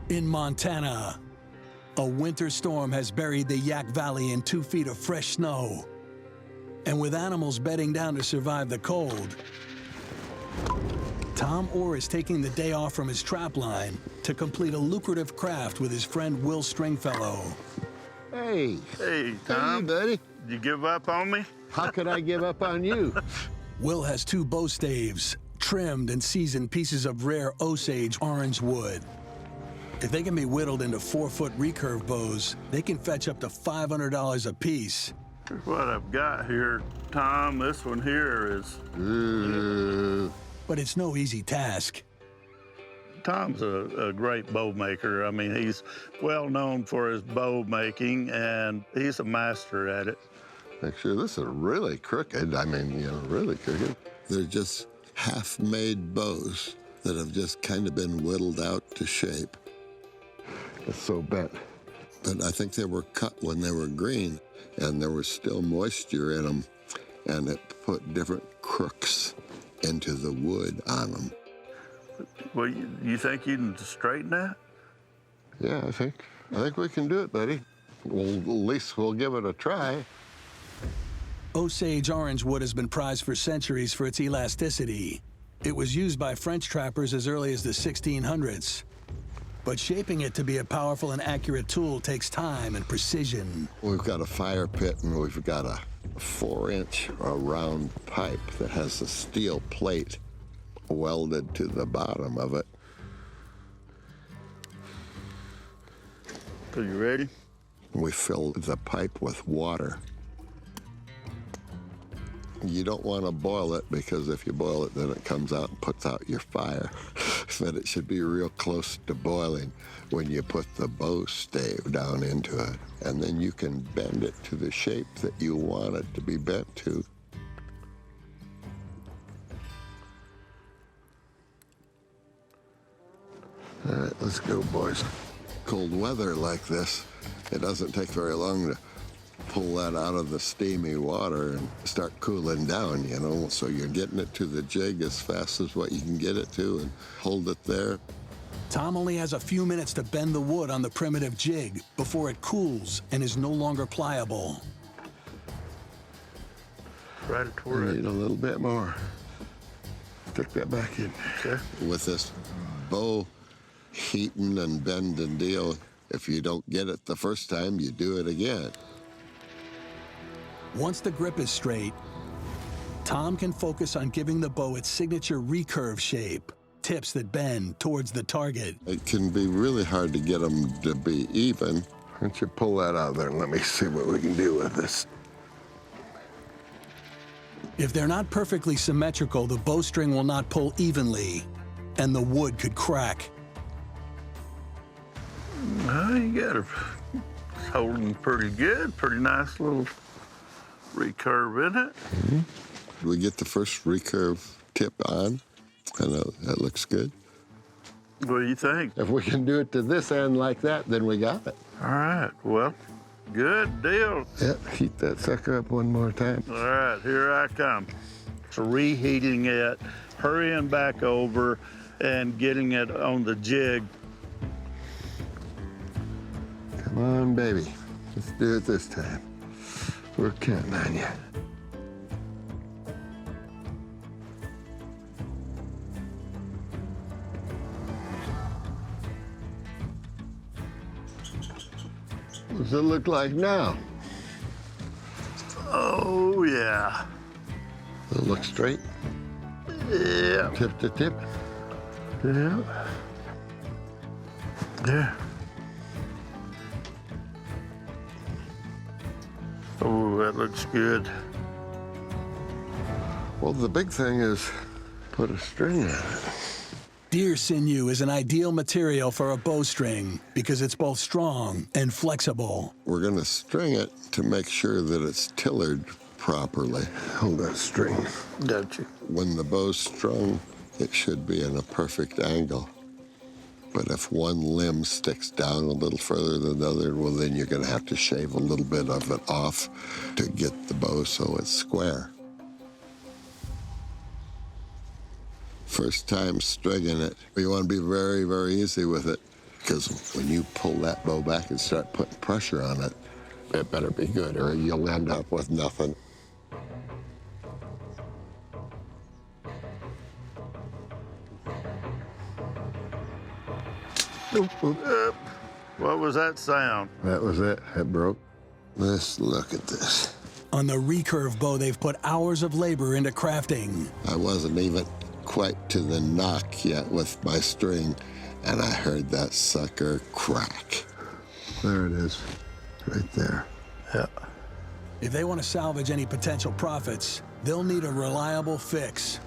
In Montana, a winter storm has buried the Yaak Valley in 2 feet of fresh snow. And with animals bedding down to survive the cold, Tom Orr is taking the day off from his trap line to complete a lucrative craft with his friend Will Stringfellow. Hey. Hey, Tom. Hey, buddy. You give up on me? How could I give up on you? Will has 2 bow staves, trimmed and seasoned pieces of rare Osage orange wood. If they can be whittled into 4-foot recurve bows, they can fetch up to $500 a piece. Here's what I've got here, Tom. This one here is... But it's no easy task. Tom's a great bow maker. I mean, he's well known for his bow making, and he's a master at it. Actually, this is really crooked. I mean, really crooked. They're just half-made bows that have just kind of been whittled out to shape. It's so bent. But I think they were cut when they were green, and there was still moisture in them, and it put different crooks into the wood on them. Well, you think you can straighten that? Yeah, I think we can do it, buddy. Well, at least we'll give it a try. Osage orange wood has been prized for centuries for its elasticity. It was used by French trappers as early as the 1600s. But shaping it to be a powerful and accurate tool takes time and precision. We've got a fire pit, and we've got a 4-inch round pipe that has a steel plate welded to the bottom of it. Are you ready? We fill the pipe with water. You don't want to boil it, because if you boil it, then it comes out and puts out your fire. But it should be real close to boiling when you put the bow stave down into it. And then you can bend it to the shape that you want it to be bent to. All right, let's go, boys. Cold weather like this, it doesn't take very long to pull that out of the steamy water and start cooling down, so you're getting it to the jig as fast as what you can get it to and hold it there. Tom only has a few minutes to bend the wood on the primitive jig before it cools and is no longer pliable. Right toward Need it. a little bit more. Stick that back in. Okay. With this bow heating and bending deal, if you don't get it the first time, you do it again. Once the grip is straight, Tom can focus on giving the bow its signature recurve shape, tips that bend towards the target. It can be really hard to get them to be even. Why don't you pull that out there and let me see what we can do with this. If they're not perfectly symmetrical, the bowstring will not pull evenly, and the wood could crack. Well, you got it. It's holding pretty good. Pretty nice little recurve in it. Mm-hmm. We get the first recurve tip on. I know that looks good. What do you think? If we can do it to this end like that, then we got it. All right. Well, good deal. Yeah, heat that sucker up one more time. All right, here I come. So reheating it, hurrying back over, and getting it on the jig. Come on, baby. Let's do it this time. We're counting on you. What's it look like now? Oh, yeah. Does it look straight? Yeah. Tip to tip? Yeah. Yeah. Oh, that looks good. Well, the big thing is put a string on it. Deer sinew is an ideal material for a bowstring because it's both strong and flexible. We're going to string it to make sure that it's tillered properly. Hold that string. Got you. When the bow's strung, it should be in a perfect angle. But if one limb sticks down a little further than the other, well, then you're going to have to shave a little bit of it off to get the bow so it's square. First time stringing it, you want to be very, very easy with it, because when you pull that bow back and start putting pressure on it, it better be good or you'll end up with nothing. What was that sound? That was it. It broke. Let's look at this. On the recurve bow, they've put hours of labor into crafting. I wasn't even quite to the knock yet with my string, and I heard that sucker crack. There it is, right there. Yeah. If they want to salvage any potential profits, they'll need a reliable fix.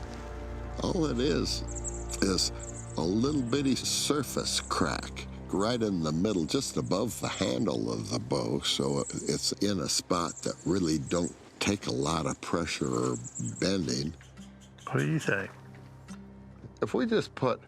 All it is a little bitty surface crack right in the middle, just above the handle of the bow, so it's in a spot that really don't take a lot of pressure or bending. What do you think? If we just put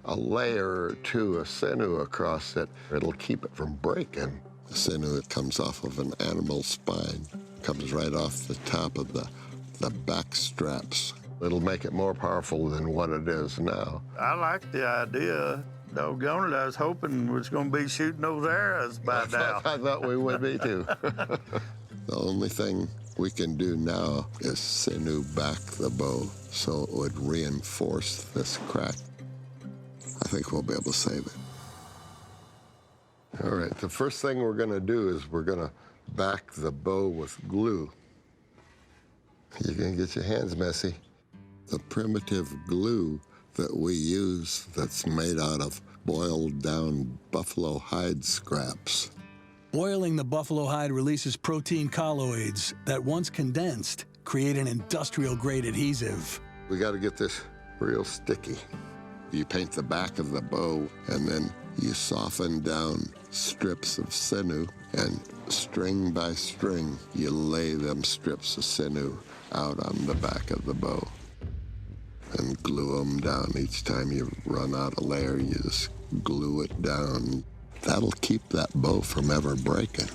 a layer or two of sinew across it, it'll keep it from breaking. The sinew, it comes off of an animal's spine, comes right off the top of the back straps. It'll make it more powerful than what it is now. I like the idea. Doggone it, I was hoping we was going to be shooting those arrows by now. I thought we would be too. The only thing we can do now is sinew back the bow so it would reinforce this crack. I think we'll be able to save it. All right, the first thing we're gonna do is we're gonna back the bow with glue. You're gonna get your hands messy. The primitive glue that we use that's made out of boiled down buffalo hide scraps. Boiling the buffalo hide releases protein colloids that, once condensed, create an industrial-grade adhesive. We got to get this real sticky. You paint the back of the bow, and then you soften down strips of sinew, and string by string, you lay them strips of sinew out on the back of the bow and glue them down. Each time you run out a layer, you just glue it down. That'll keep that bow from ever breaking,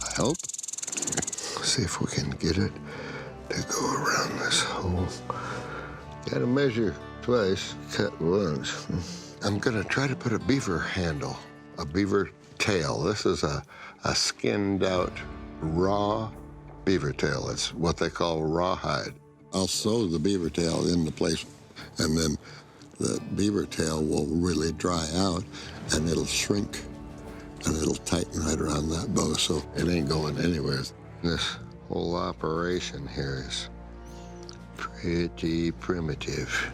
I hope. Let's see if we can get it to go around this hole. Gotta measure twice, cut once. I'm gonna try to put a beaver handle, a beaver tail. This is a skinned out raw beaver tail. It's what they call rawhide. I'll sew the beaver tail into place, and then the beaver tail will really dry out, and it'll shrink, and it'll tighten right around that bow, so it ain't going anywhere. This whole operation here is pretty primitive.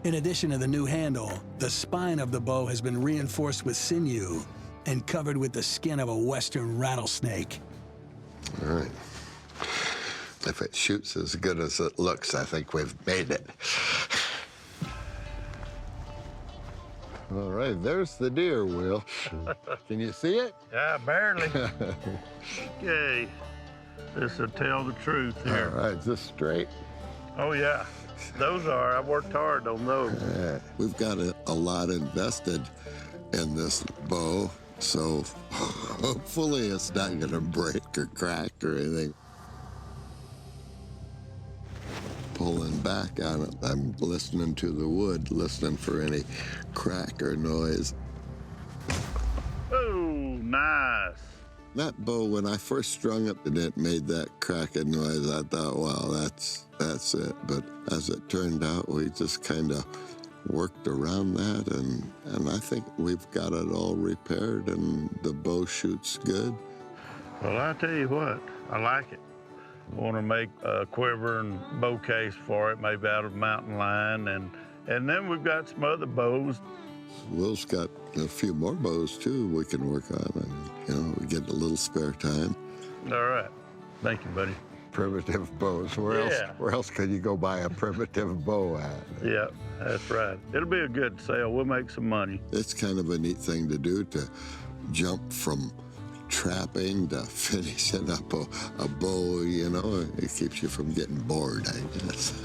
In addition to the new handle, the spine of the bow has been reinforced with sinew and covered with the skin of a western rattlesnake. All right. If it shoots as good as it looks, I think we've made it. All right, there's the deer, Will. Can you see it? Yeah, barely. Okay, this will tell the truth here. All right, is this straight? Oh, yeah. Those are. I worked hard on those. We've got a lot invested in this bow, so hopefully it's not gonna break or crack or anything. Pulling back on it, I'm listening to the wood, listening for any crack or noise. Oh, nice. That bow, when I first strung it and it made that cracking noise, I thought, wow, that's it. But as it turned out, we just kind of worked around that, and I think we've got it all repaired, and the bow shoots good. Well, I tell you what, I like it. I want to make a quiver and bow case for it, maybe out of mountain lion, and then we've got some other bows. Will's got a few more bows too we can work on, and we get a little spare time. All right, thank you, buddy. Primitive bows. Where else can you go buy a primitive bow at? Yeah, that's right. It'll be a good sale. We'll make some money. It's kind of a neat thing to do, to jump from trapping to finishing up a bow, It keeps you from getting bored, I guess.